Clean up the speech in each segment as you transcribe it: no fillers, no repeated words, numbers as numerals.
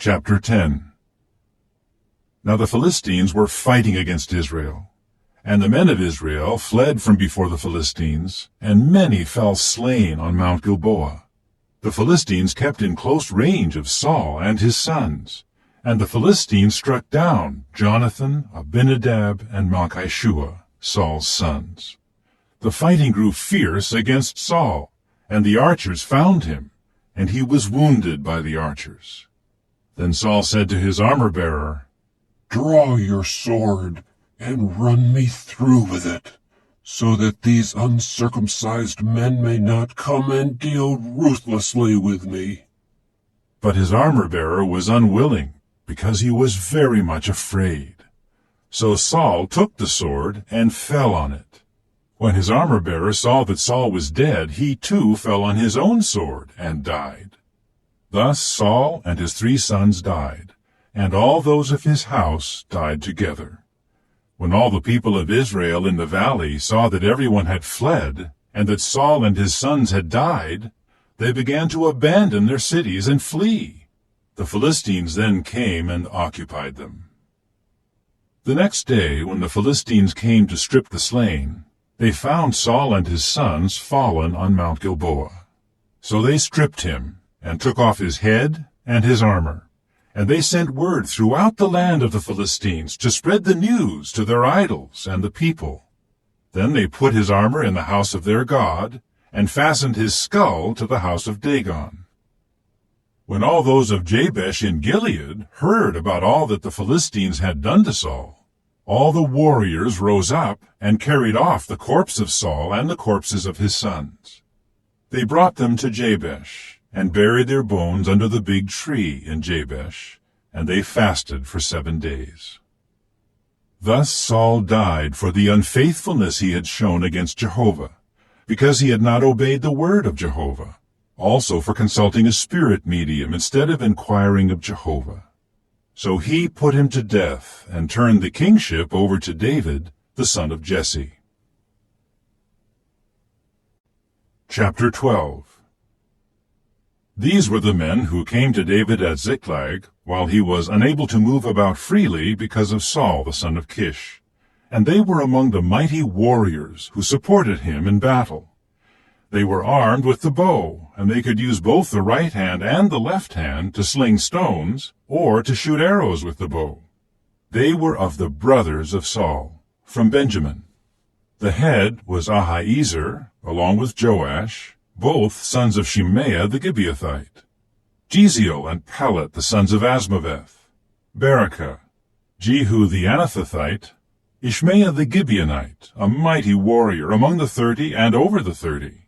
Chapter 10. Now the Philistines were fighting against Israel, and the men of Israel fled from before the Philistines, and many fell slain on Mount Gilboa. The Philistines kept in close range of Saul and his sons, and the Philistines struck down Jonathan, Abinadab, and Malchishua, Saul's sons. The fighting grew fierce against Saul, and the archers found him, and he was wounded by the archers. Then Saul said to his armor-bearer, "Draw your sword, and run me through with it, so that these uncircumcised men may not come and deal ruthlessly with me." But his armor-bearer was unwilling, because he was very much afraid. So Saul took the sword and fell on it. When his armor-bearer saw that Saul was dead, he too fell on his own sword and died. Thus Saul and his 3 sons died, and all those of his house died together. When all the people of Israel in the valley saw that everyone had fled, and that Saul and his sons had died, they began to abandon their cities and flee. The Philistines then came and occupied them. The next day, when the Philistines came to strip the slain, they found Saul and his sons fallen on Mount Gilboa. So they stripped him, and took off his head and his armor. And they sent word throughout the land of the Philistines to spread the news to their idols and the people. Then they put his armor in the house of their god, and fastened his skull to the house of Dagon. When all those of Jabesh in Gilead heard about all that the Philistines had done to Saul, all the warriors rose up and carried off the corpse of Saul and the corpses of his sons. They brought them to Jabesh, and buried their bones under the big tree in Jabesh, and they fasted for 7 days. Thus Saul died for the unfaithfulness he had shown against Jehovah, because he had not obeyed the word of Jehovah, also for consulting a spirit medium instead of inquiring of Jehovah. So he put him to death, and turned the kingship over to David, the son of Jesse. Chapter 12. These were the men who came to David at Ziklag, while he was unable to move about freely because of Saul the son of Kish. And they were among the mighty warriors who supported him in battle. They were armed with the bow, and they could use both the right hand and the left hand to sling stones, or to shoot arrows with the bow. They were of the brothers of Saul, from Benjamin. The head was Ahiezer, along with Joash, both sons of Shimea the Gibeathite, Jeziel and Pelet the sons of Asmaveth, Berekah, Jehu the Anathothite, Ishmael the Gibeonite, a mighty warrior among the 30 and over the 30.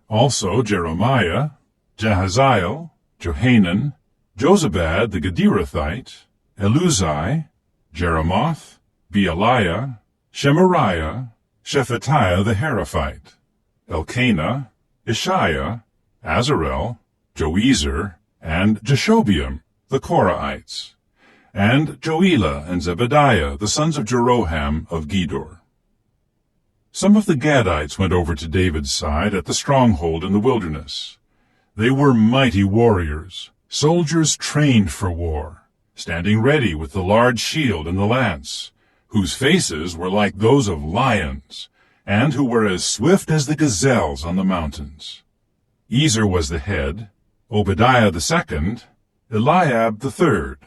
Also Jeremiah, Jahaziel, Johanan, Jozabad the Gederathite, Eluzai, Jeremoth, Bealiah, Shemariah, Shephatiah the Heraphite, Elkanah, Ishiah, Azarel, Joezer, and Jeshobeam, the Korahites, and Joelah and Zebediah, the sons of Jeroham of Gedor. Some of the Gadites went over to David's side at the stronghold in the wilderness. They were mighty warriors, soldiers trained for war, standing ready with the large shield and the lance, whose faces were like those of lions, and who were as swift as the gazelles on the mountains. Ezer was the head, Obadiah the second, Eliab the third,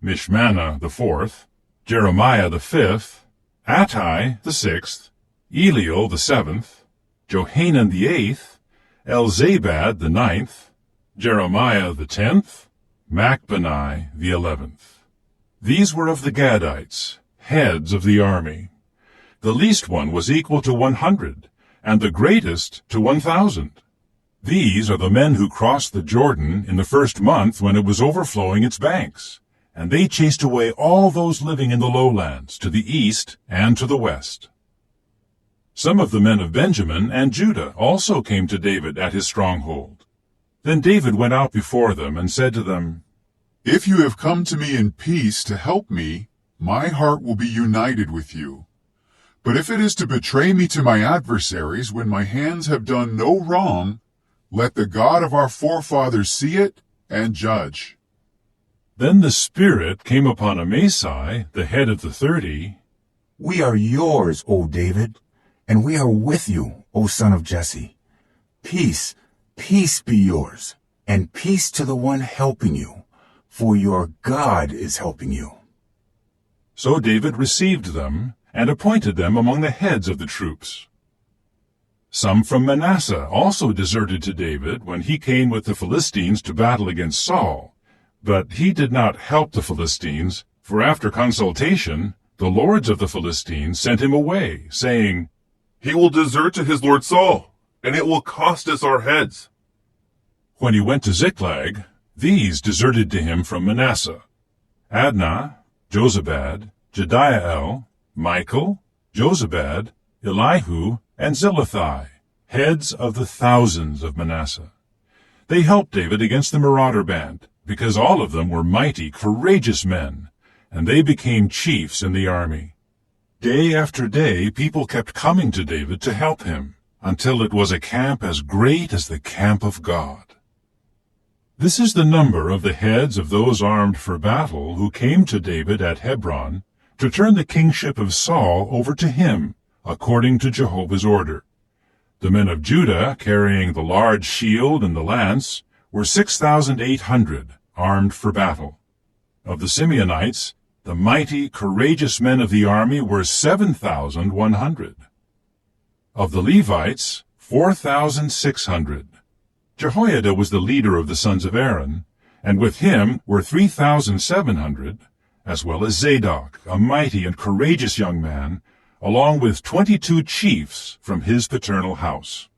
Mishmannah the fourth, Jeremiah the fifth, Attai the sixth, Eliel the seventh, Johanan the eighth, Elzabad the ninth, Jeremiah the 10th, Machbanai the 11th. These were of the Gadites, heads of the army. The least one was equal to 100, and the greatest to 1,000. These are the men who crossed the Jordan in the first month when it was overflowing its banks, and they chased away all those living in the lowlands to the east and to the west. Some of the men of Benjamin and Judah also came to David at his stronghold. Then David went out before them and said to them, "If you have come to me in peace to help me, my heart will be united with you. But if it is to betray me to my adversaries when my hands have done no wrong, let the God of our forefathers see it and judge." Then the Spirit came upon Amasai, the head of the 30. We are yours, O David, and we are with you, O son of Jesse. Peace, peace be yours, and peace to the one helping you, for your God is helping you. So David received them, and appointed them among the heads of the troops. Some from Manasseh also deserted to David when he came with the Philistines to battle against Saul. But he did not help the Philistines, for after consultation, the lords of the Philistines sent him away, saying, He will desert to his lord Saul, and it will cost us our heads. When he went to Ziklag, these deserted to him from Manasseh: Adnah, Jozabad, Jediael, Michael, Jozabad, Elihu, and Zillethai, heads of the thousands of Manasseh. They helped David against the marauder band, because all of them were mighty, courageous men, and they became chiefs in the army. Day after day people kept coming to David to help him, until it was a camp as great as the camp of God. This is the number of the heads of those armed for battle who came to David at Hebron to turn the kingship of Saul over to him, according to Jehovah's order. The men of Judah, carrying the large shield and the lance, were 6,800, armed for battle. Of the Simeonites, the mighty, courageous men of the army were 7,100. Of the Levites, 4,600. Jehoiada was the leader of the sons of Aaron, and with him were 3,700, as well as Zadok, a mighty and courageous young man, along with 22 chiefs from his paternal house.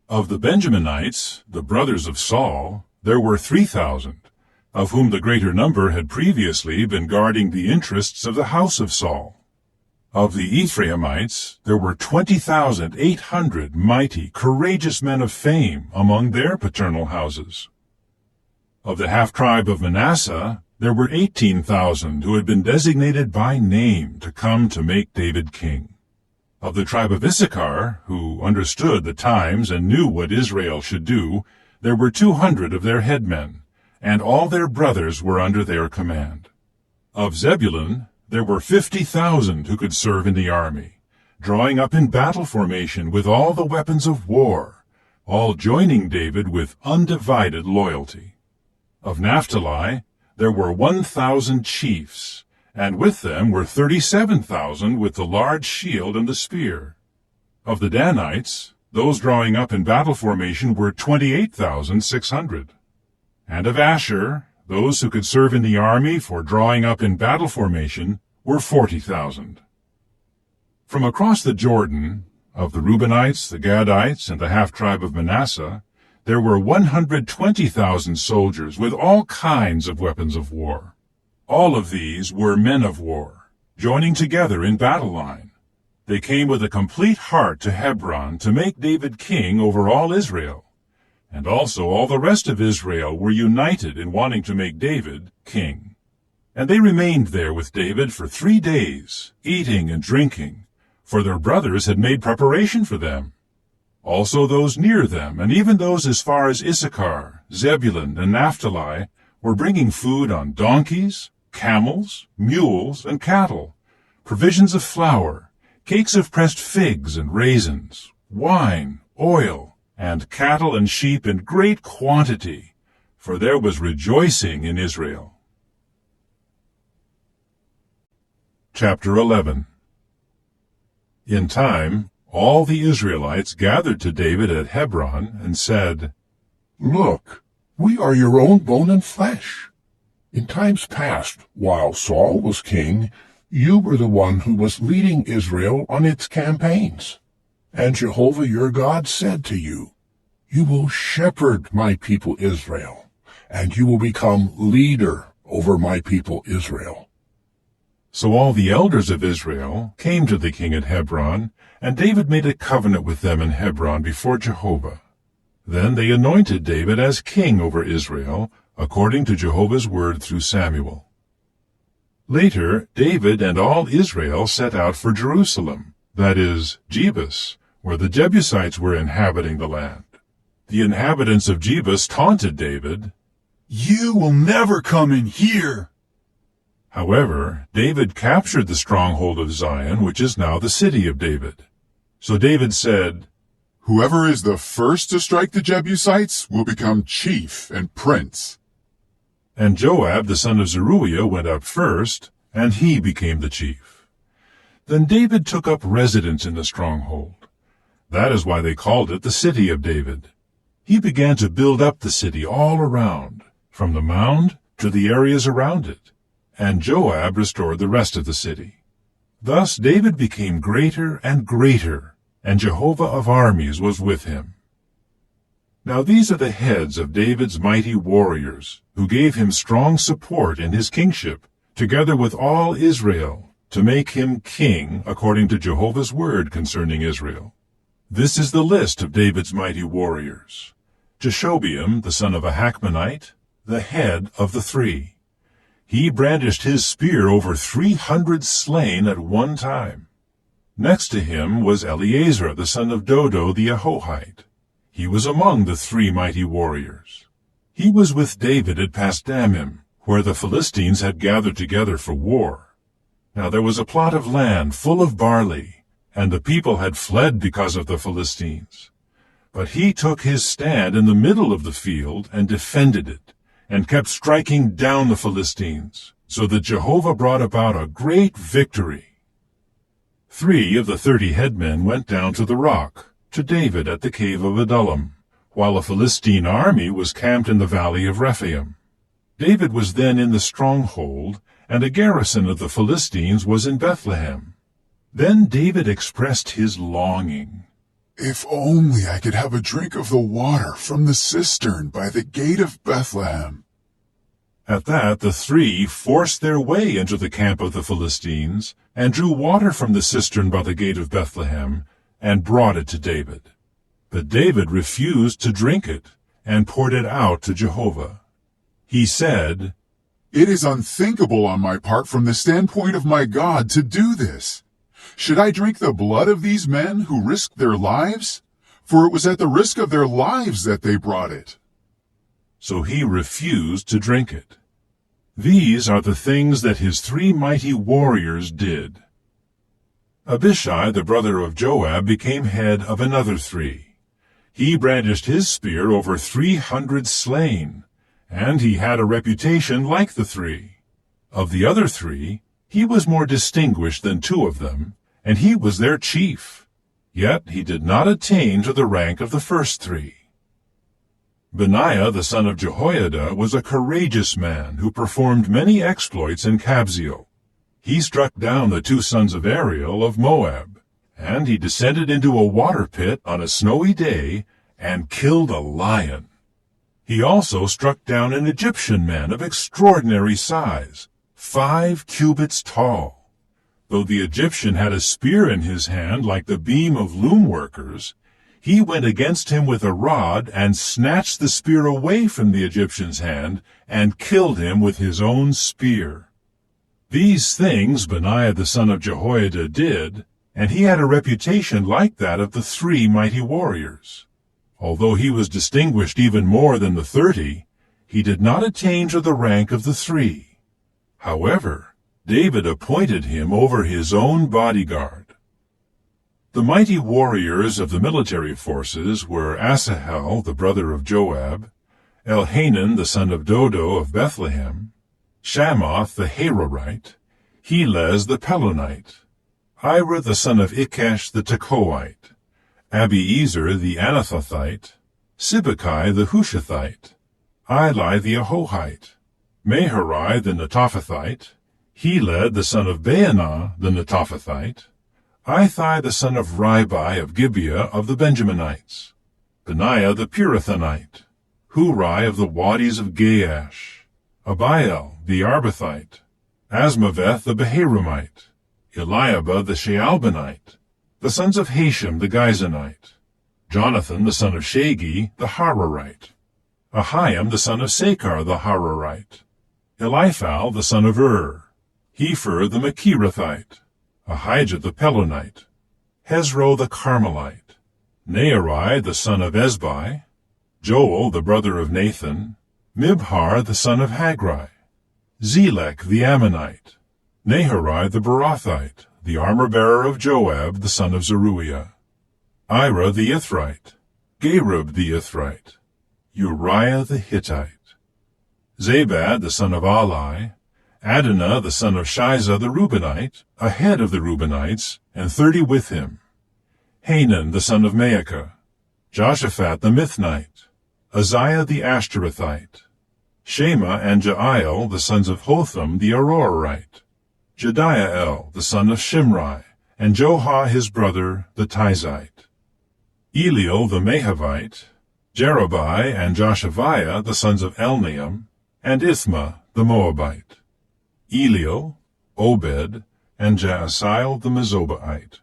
Of the Benjaminites, the brothers of Saul, there were 3,000, of whom the greater number had previously been guarding the interests of the house of Saul. Of the Ephraimites, there were 20,800 mighty, courageous men of fame among their paternal houses. Of the half-tribe of Manasseh, there were 18,000 who had been designated by name to come to make David king. Of the tribe of Issachar, who understood the times and knew what Israel should do, there were 200 of their headmen, and all their brothers were under their command. Of Zebulun, there were 50,000 who could serve in the army, drawing up in battle formation with all the weapons of war, all joining David with undivided loyalty. Of Naphtali, there were 1,000 chiefs, and with them were 37,000 with the large shield and the spear. Of the Danites, those drawing up in battle formation were 28,600. And of Asher, those who could serve in the army for drawing up in battle formation were 40,000. From across the Jordan, of the Reubenites, the Gadites, and the half-tribe of Manasseh, there were 120,000 soldiers with all kinds of weapons of war. All of these were men of war, joining together in battle line. They came with a complete heart to Hebron to make David king over all Israel. And also all the rest of Israel were united in wanting to make David king. And they remained there with David for 3 days, eating and drinking, for their brothers had made preparation for them. Also those near them, and even those as far as Issachar, Zebulun, and Naphtali, were bringing food on donkeys, camels, mules, and cattle, provisions of flour, cakes of pressed figs and raisins, wine, oil, and cattle and sheep in great quantity, for there was rejoicing in Israel. Chapter 11. In time, all the Israelites gathered to David at Hebron and said, Look, we are your own bone and flesh. In times past, while Saul was king, you were the one who was leading Israel on its campaigns. And Jehovah your God said to you, You will shepherd my people Israel, and you will become leader over my people Israel. So all the elders of Israel came to the king at Hebron, and David made a covenant with them in Hebron before Jehovah. Then they anointed David as king over Israel, according to Jehovah's word through Samuel. Later, David and all Israel set out for Jerusalem, that is, Jebus, where the Jebusites were inhabiting the land. The inhabitants of Jebus taunted David, "You will never come in here." However, David captured the stronghold of Zion, which is now the city of David. So David said, "Whoever is the first to strike the Jebusites will become chief and prince." And Joab the son of Zeruiah went up first, and he became the chief. Then David took up residence in the stronghold. That is why they called it the city of David. He began to build up the city all around, from the mound to the areas around it, and Joab restored the rest of the city. Thus David became greater and greater, and Jehovah of armies was with him. Now these are the heads of David's mighty warriors, who gave him strong support in his kingship, together with all Israel, to make him king according to Jehovah's word concerning Israel. This is the list of David's mighty warriors. Jeshobeam, the son of a Hachmonite, the head of the 3. He brandished his spear over 300 slain at one time. Next to him was Eleazar, the son of Dodo the Ahohite. He was among the 3 mighty warriors. He was with David at Pasdammim, where the Philistines had gathered together for war. Now there was a plot of land full of barley, and the people had fled because of the Philistines. But he took his stand in the middle of the field and defended it, and kept striking down the Philistines, so that Jehovah brought about a great victory. 3 of the 30 headmen went down to the rock, to David at the cave of Adullam, while a Philistine army was camped in the valley of Rephaim. David was then in the stronghold, and a garrison of the Philistines was in Bethlehem. Then David expressed his longing. "If only I could have a drink of the water from the cistern by the gate of Bethlehem." At that the 3 forced their way into the camp of the Philistines, and drew water from the cistern by the gate of Bethlehem, and brought it to David. But David refused to drink it, and poured it out to Jehovah. He said, "It is unthinkable on my part from the standpoint of my God to do this. Should I drink the blood of these men who risked their lives? For it was at the risk of their lives that they brought it." So he refused to drink it. These are the things that his 3 mighty warriors did. Abishai, the brother of Joab, became head of another 3. He brandished his spear over 300 slain, and he had a reputation like the 3. Of the other 3, he was more distinguished than 2 of them, and he was their chief. Yet he did not attain to the rank of the first 3. Benaiah, the son of Jehoiada, was a courageous man who performed many exploits in Kabzeel. He struck down the 2 sons of Ariel of Moab, and he descended into a water pit on a snowy day and killed a lion. He also struck down an Egyptian man of extraordinary size, 5 cubits tall. Though the Egyptian had a spear in his hand like the beam of loom workers, he went against him with a rod and snatched the spear away from the Egyptian's hand and killed him with his own spear. These things Benaiah the son of Jehoiada did, and he had a reputation like that of the 3 mighty warriors. Although he was distinguished even more than the 30, he did not attain to the rank of the 3. However, David appointed him over his own bodyguard. The mighty warriors of the military forces were Asahel, the brother of Joab, Elhanan, the son of Dodo of Bethlehem, Shamoth the Harorite, Helez the Pelonite, Ira the son of Ikesh the Tekoite, Abiezer the Anathothite, Sibbecai the Hushathite, Eli the Ahohite, Maharai the Netophathite, Heled the son of Baanah the Netophathite, Ithai the son of Ribai of Gibeah of the Benjaminites, Benaiah the Pirathonite, Hurai of the Wadis of Gaash, Abiel the Arbathite, Asmaveth the Beharamite, Eliabah the Shaalbanite, the sons of Hashem the Gizonite, Jonathan the son of Shagi the Hararite, Ahiam the son of Sakar the Hararite, Eliphal the son of Hefer the Machirathite, Ahijah the Pelonite, Hezro the Carmelite, Naarai the son of Ezbai, Joel the brother of Nathan, Mibhar the son of Hagri, Zelek the Ammonite, Naharai the Berothite, the armor-bearer of Joab the son of Zeruiah, Ira the Ithrite, Gareb the Ithrite, Uriah the Hittite, Zabad the son of Ali, Adonah the son of Shiza the Reubenite, a head of the Reubenites, and 30 with him, Hanan the son of Maacah, Joshaphat the Mithnite, Uzziah the Ashtorethite, Shema and Jael the sons of Hotham the Arorite, Jediael the son of Shimri, and Johah his brother the Tizite, Eliel the Mahavite, Jerubai and Joshaviah the sons of Elnaam, and Ithma the Moabite, Eliel, Obed, and Jaasiel the Mezobaite,